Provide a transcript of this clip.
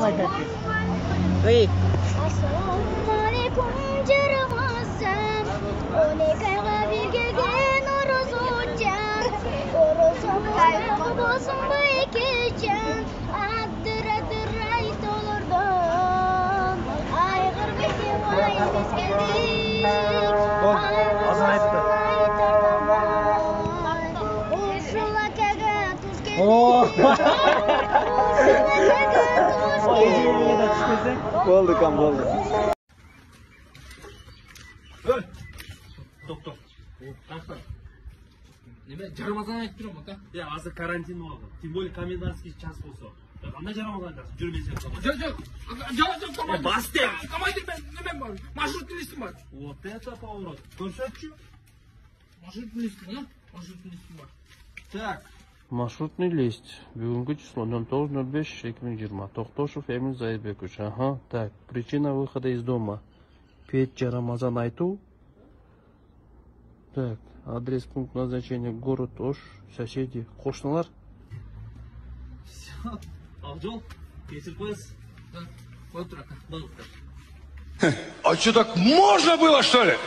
айтасыз? Эй! Ассалаумалейкум жарамазан, 12 айга бергеген орозочан, орозоңуз болсун байкечан, адыр айт олордон, айгыр бекем айбыз келдик, Азан айтты. Ушулакага туз келдик. Болды, кам болды. Тоқтап. Неме жарамазан айтып тұрмын ата. Азыр карантин болды. Тем более комендантский час болса. Қандай жарамазан жақсы жүрмесең. Жоқ. Бас де. Командир мен немен бар? Маршрутный листім бар. Вот это поворот. Көрсетші. Маршрутный листім, да? Маршрутный листім бар. Так. Маршрутный лист. Бүгінгі число 09.05.2020. Тоқтошев Эмиль Заирбекович. Ага, так. Причина выхода из дома. Петь Рамазан айту. Так. Адрес, пункт назначения. Город Ош. Соседи. Қошнылар. Все. Ақжол, кесіп қойыз. Да, вот так. Болды. А что, так можно было, что ли?